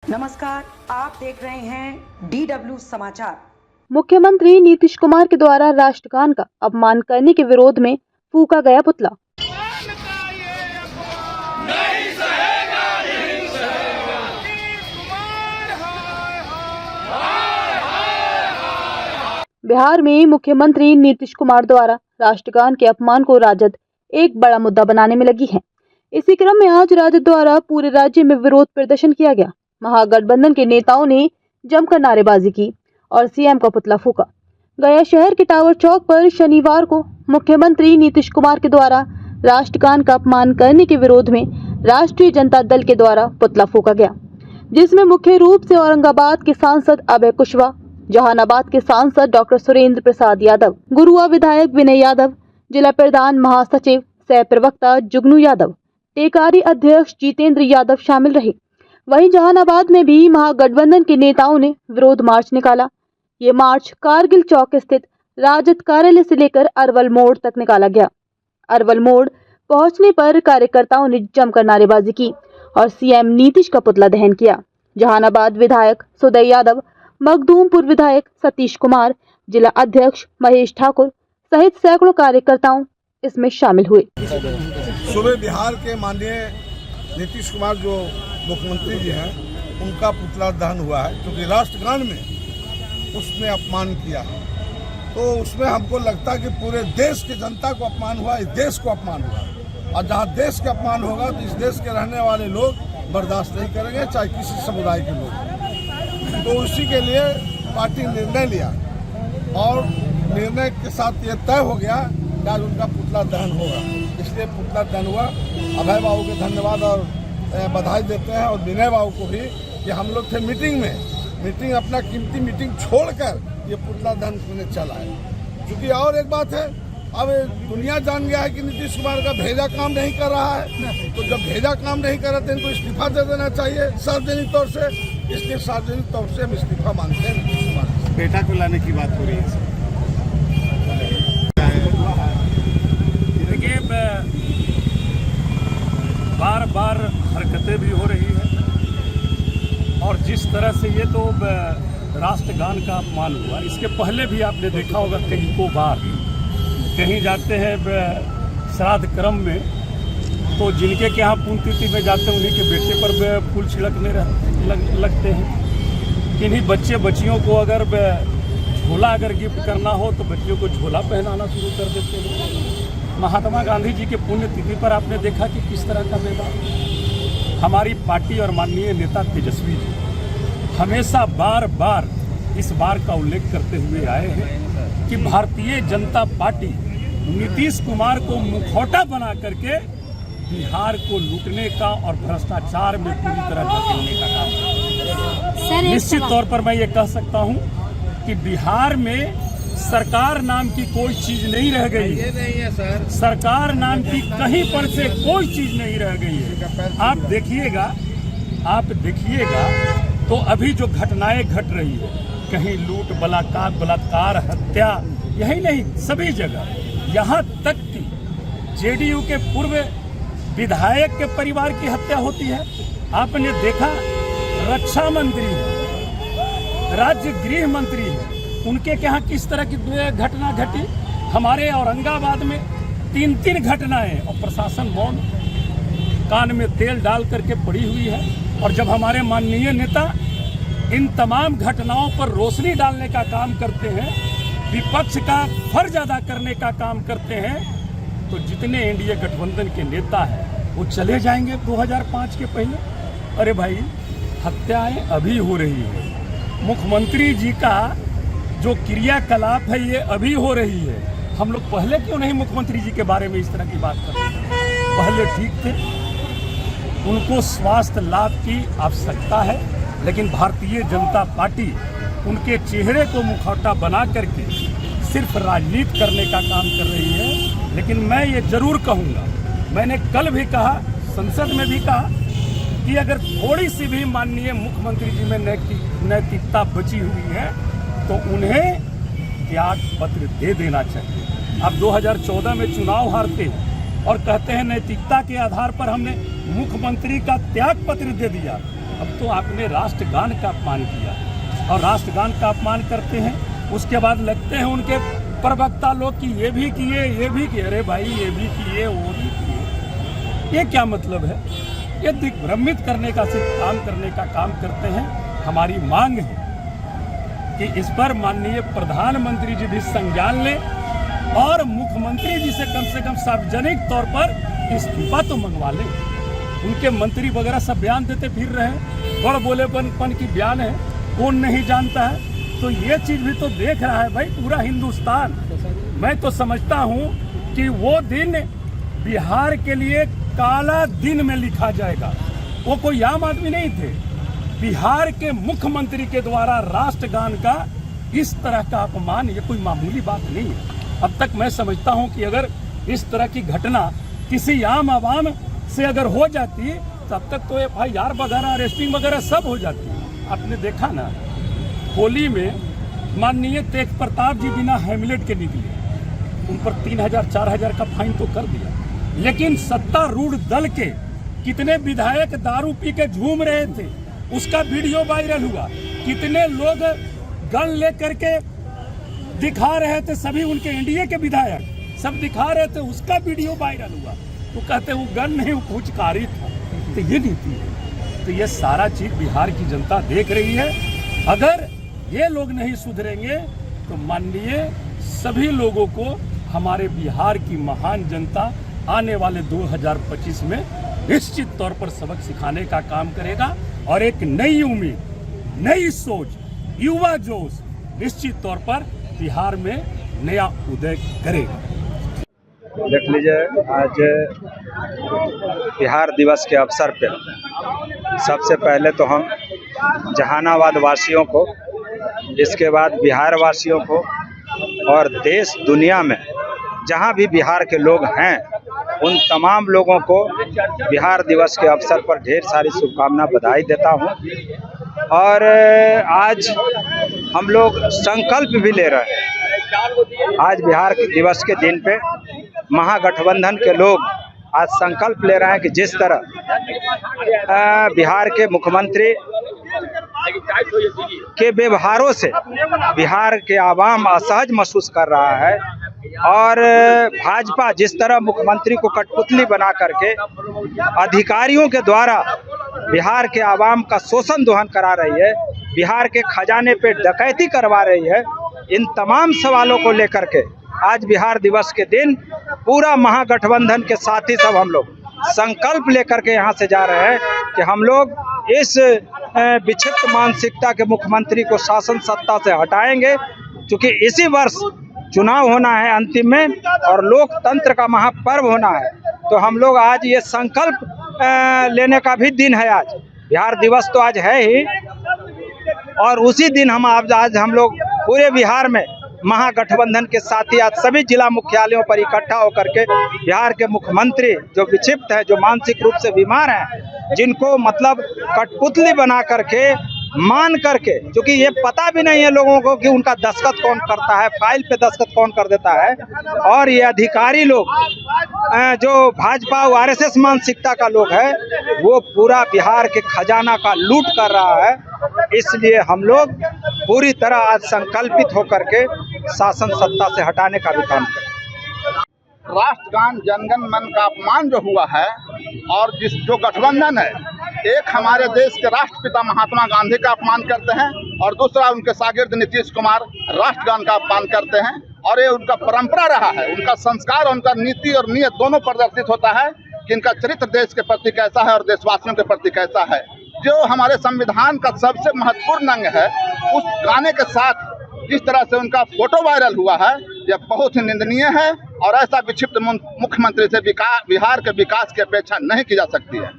नमस्कार, आप देख रहे हैं DW समाचार। मुख्यमंत्री नीतीश कुमार के द्वारा राष्ट्रगान का अपमान करने के विरोध में फूका गया पुतला। बिहार में मुख्यमंत्री नीतीश कुमार द्वारा राष्ट्रगान के अपमान को राजद एक बड़ा मुद्दा बनाने में लगी है। इसी क्रम में आज राजद द्वारा पूरे राज्य में विरोध प्रदर्शन किया गया। महागठबंधन के नेताओं ने जमकर नारेबाजी की और सीएम का पुतला फूका। गया शहर के टावर चौक पर शनिवार को मुख्यमंत्री नीतीश कुमार के द्वारा राष्ट्रगान का अपमान करने के विरोध में राष्ट्रीय जनता दल के द्वारा पुतला फूका गया, जिसमें मुख्य रूप से औरंगाबाद के सांसद अभय कुशवाहा, जहानाबाद के सांसद डॉक्टर सुरेंद्र प्रसाद यादव, गुरुआ विधायक विनय यादव, जिला प्रधान महासचिव सह प्रवक्ता जुगनू यादव, टेकारी अध्यक्ष जितेंद्र यादव शामिल रहे। वहीं जहानाबाद में भी महागठबंधन के नेताओं ने विरोध मार्च निकाला। ये मार्च कारगिल चौक स्थित राजद कार्यालय से लेकर अरवल मोड़ तक निकाला गया। अरवल मोड़ पहुंचने पर कार्यकर्ताओं ने जमकर नारेबाजी की और सीएम नीतीश का पुतला दहन किया। जहानाबाद विधायक सुदय यादव, मखदूमपुर विधायक सतीश कुमार, जिला अध्यक्ष महेश ठाकुर सहित सैकड़ों कार्यकर्ताओं इसमें शामिल हुए। सुबह बिहार के माननीय नीतीश कुमार जो मुख्यमंत्री जी हैं, उनका पुतला दहन हुआ है, क्योंकि राष्ट्रगान में उसने अपमान किया है। तो उसमें हमको लगता है कि पूरे देश की जनता को अपमान हुआ, इस देश को अपमान हुआ। और जहाँ देश का अपमान होगा तो इस देश के रहने वाले लोग बर्दाश्त नहीं करेंगे, चाहे किसी समुदाय के लोग। तो उसी के लिए पार्टी निर्णय लिया और निर्णय के साथ ये तय हो गया कि आज उनका पुतला दहन होगा। इसलिए पुतला दहन हुआ। अभय बाबू को धन्यवाद और बधाई देते हैं, और विनय बाबू को भी कि हम लोग थे मीटिंग अपना कीमती मीटिंग छोड़कर ये पुतला दहन करने चला है। क्योंकि और एक बात है, अब दुनिया जान गया है कि नीतीश कुमार का भेजा काम नहीं कर रहा है। तो जब भेजा काम नहीं कर रहे थे, इनको इस्तीफा दे देना चाहिए सार्वजनिक तौर से। इसलिए सार्वजनिक तौर से हम इस्तीफा मांगते हैं नीतीश कुमार। बेटा को लाने की बात हो रही है। देखिए, बार बार हरकतें भी हो रही हैं, और जिस तरह से ये तो राष्ट्रगान का अपमान हुआ, इसके पहले भी आपने देखा होगा कहीं को बार कहीं जाते हैं श्राद्ध क्रम में, तो जिनके के यहाँ पुण्यतिथि में जाते हैं उन्हीं के बेटे पर फूल छिड़कने लगते हैं। किन्हीं बच्चे बच्चियों को अगर झोला गिफ्ट करना हो तो बच्चियों को झोला पहनाना शुरू कर देते हैं। महात्मा गांधी जी के पुण्यतिथि पर आपने देखा कि किस तरह का व्यवहार। हमारी पार्टी और माननीय नेता तेजस्वी जी हमेशा बार बार इस बार का उल्लेख करते हुए आए हैं कि भारतीय जनता पार्टी नीतीश कुमार को मुखौटा बना करके बिहार को लूटने का और भ्रष्टाचार में पूरी तरह धकेलने का काम। निश्चित तौर पर मैं ये कह सकता हूँ कि बिहार में सरकार नाम की कोई चीज नहीं रह गई है। नहीं है सर, सरकार नाम की कहीं पर से कोई चीज नहीं रह गई है। आप देखिएगा तो अभी जो घटनाएं घट रही है, कहीं लूट, बलात्कार, हत्या, यही नहीं सभी जगह, यहाँ तक कि जेडीयू के पूर्व विधायक के परिवार की हत्या होती है। आपने देखा, रक्षा मंत्री है, राज्य गृह मंत्री है, उनके यहाँ किस तरह की घटना घटी। हमारे औरंगाबाद में 3 घटनाएं और प्रशासन मौन, कान में तेल डाल करके पड़ी हुई है। और जब हमारे माननीय नेता इन तमाम घटनाओं पर रोशनी डालने का काम करते हैं, विपक्ष का फर्ज अदा करने का काम करते हैं, तो जितने एनडीए गठबंधन के नेता हैं वो चले जाएंगे 2005 के पहले। अरे भाई, हत्याएं अभी हो रही है, मुख्यमंत्री जी का जो क्रियाकलाप है ये अभी हो रही है। हम लोग पहले क्यों नहीं मुख्यमंत्री जी के बारे में इस तरह की बात करते? पहले ठीक थे, उनको स्वास्थ्य लाभ की आवश्यकता है, लेकिन भारतीय जनता पार्टी उनके चेहरे को मुखौटा बना करके सिर्फ राजनीति करने का काम कर रही है। लेकिन मैं ये जरूर कहूँगा, मैंने कल भी कहा, संसद में भी कहा कि अगर थोड़ी सी भी माननीय मुख्यमंत्री जी में नैतिकता बची हुई है तो उन्हें त्याग पत्र दे देना चाहिए। अब 2014 में चुनाव हारते हैं और कहते हैं नैतिकता के आधार पर हमने मुख्यमंत्री का त्याग पत्र दे दिया। अब तो आपने राष्ट्रगान का अपमान किया और राष्ट्रगान का अपमान करते हैं, उसके बाद लगते हैं उनके प्रवक्ता लोग कि ये भी किए, ये भी किए। अरे भाई, ये भी किए, वो भी किए, ये क्या मतलब है? ये दिग्भ्रमित करने का सिर्फ काम करने का काम करते हैं। हमारी मांग है कि इस पर माननीय प्रधानमंत्री जी भी संज्ञान लें और मुख्यमंत्री जी से कम सार्वजनिक तौर पर इस्तीफा तो मंगवा लें। उनके मंत्री वगैरह सब बयान देते फिर रहे हैं, बड़ बोलेपन की बयान है, कौन नहीं जानता है। तो ये चीज भी तो देख रहा है भाई पूरा हिंदुस्तान। मैं तो समझता हूँ कि वो दिन बिहार के लिए काला दिन में लिखा जाएगा। वो कोई आम आदमी नहीं थे, बिहार के मुख्यमंत्री के द्वारा राष्ट्रगान का इस तरह का अपमान ये कोई मामूली बात नहीं है। अब तक मैं समझता हूं कि अगर इस तरह की घटना किसी आम आवाम से अगर हो जाती तब तक तो FIR वगैरह, अरेस्टिंग वगैरह सब हो जाती। आपने देखा ना, होली में माननीय तेज प्रताप जी बिना हेमलेट के निकले, उन पर 3000-4000 का फाइन तो कर दिया, लेकिन सत्तारूढ़ दल के कितने विधायक दारू पी के झूम रहे थे, उसका वीडियो वायरल हुआ। कितने लोग गन लेकर के दिखा रहे थे, सभी उनके एनडीए के विधायक सब दिखा रहे थे, उसका वीडियो वायरल हुआ। वो कहते वो गन नहीं, वो फुचकारी था। तो ये नीति है। तो ये सारा चीज बिहार की जनता देख रही है। अगर ये लोग नहीं सुधरेंगे तो माननीय सभी लोगों को हमारे बिहार की महान जनता आने वाले 2025 में निश्चित तौर पर सबक सिखाने का काम करेगा और एक नई उम्मीद, नई सोच, युवा जोश निश्चित तौर पर बिहार में नया उदय करेगा। देख लीजिए, आज बिहार दिवस के अवसर पर सबसे पहले तो हम जहानाबाद वासियों को, इसके बाद बिहार वासियों को और देश दुनिया में जहां भी बिहार के लोग हैं उन तमाम लोगों को बिहार दिवस के अवसर पर ढेर सारी शुभकामना, बधाई देता हूं। और आज हम लोग संकल्प भी ले रहे हैं। आज बिहार दिवस के दिन पे महागठबंधन के लोग आज संकल्प ले रहे हैं कि जिस तरह बिहार के मुख्यमंत्री के व्यवहारों से बिहार के आवाम असहज महसूस कर रहा है और भाजपा जिस तरह मुख्यमंत्री को कठपुतली बना करके अधिकारियों के द्वारा बिहार के आवाम का शोषण दोहन करा रही है, बिहार के खजाने पे डकैती करवा रही है, इन तमाम सवालों को लेकर के आज बिहार दिवस के दिन पूरा महागठबंधन के साथी सब हम लोग संकल्प लेकर के यहाँ से जा रहे हैं कि हम लोग इस विक्षिप्त मानसिकता के मुख्यमंत्री को शासन सत्ता से हटाएंगे, क्योंकि इसी वर्ष चुनाव होना है अंतिम में और लोकतंत्र का महापर्व होना है। तो हम लोग आज ये संकल्प लेने का भी दिन है। आज बिहार दिवस तो आज है ही, और उसी दिन आज हम लोग पूरे बिहार में महागठबंधन के साथी आज सभी जिला मुख्यालयों पर इकट्ठा होकर के बिहार के मुख्यमंत्री जो विक्षिप्त है, जो मानसिक रूप से बीमार हैं, जिनको मतलब कठपुतली बना करके मान करके, क्योंकि ये पता भी नहीं है लोगों को कि उनका दस्तखत कौन करता है, फाइल पे दस्तखत कौन कर देता है, और ये अधिकारी लोग जो भाजपा और RSS मानसिकता का लोग है वो पूरा बिहार के खजाना का लूट कर रहा है। इसलिए हम लोग पूरी तरह आज संकल्पित होकर के शासन सत्ता से हटाने का भी काम करें। राष्ट्रगान जनगण मन का अपमान जो हुआ है और जो गठबंधन है, एक हमारे देश के राष्ट्रपिता महात्मा गांधी का अपमान करते हैं और दूसरा उनके शागिर्द नीतीश कुमार राष्ट्रगान का अपमान करते हैं। और ये उनका परंपरा रहा है, उनका संस्कार, उनका नीति और नियत दोनों प्रदर्शित होता है कि इनका चरित्र देश के प्रति कैसा है और देशवासियों के प्रति कैसा है। जो हमारे संविधान का सबसे महत्वपूर्ण अंग है, उस गाने के साथ जिस तरह से उनका फोटो वायरल हुआ है, यह बहुत ही निंदनीय है और ऐसा विक्षिप्त मुख्यमंत्री से बिहार के विकास की अपेक्षा नहीं की जा सकती है।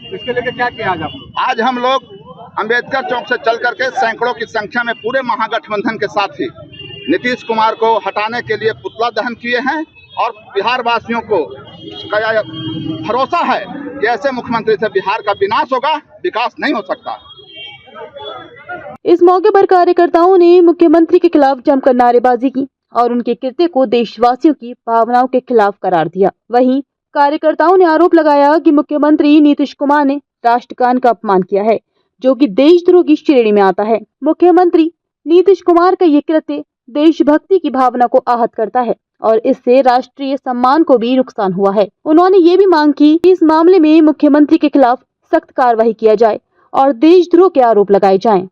इसके लेकर क्या किया आज हम लोग अंबेडकर चौक से चल करके सैकड़ों की संख्या में पूरे महागठबंधन के साथी नीतीश कुमार को हटाने के लिए पुतला दहन किए हैं और बिहार वासियों को भरोसा है कि ऐसे मुख्यमंत्री से बिहार का विनाश होगा, विकास नहीं हो सकता। इस मौके पर कार्यकर्ताओं ने मुख्यमंत्री के खिलाफ जमकर नारेबाजी की और उनके कृत्य को देशवासियों की भावनाओं के खिलाफ करार दिया। वहीं कार्यकर्ताओं ने आरोप लगाया कि मुख्यमंत्री नीतीश कुमार ने राष्ट्रगान का अपमान किया है। जो कि देशद्रोह की श्रेणी में आता है। मुख्यमंत्री नीतीश कुमार का ये कृत्य देशभक्ति की भावना को आहत करता है और इससे राष्ट्रीय सम्मान को भी नुकसान हुआ है। उन्होंने ये भी मांग की कि इस मामले में मुख्यमंत्री के खिलाफ सख्त कार्रवाई किया जाए और देशद्रोह के आरोप लगाए जाएं।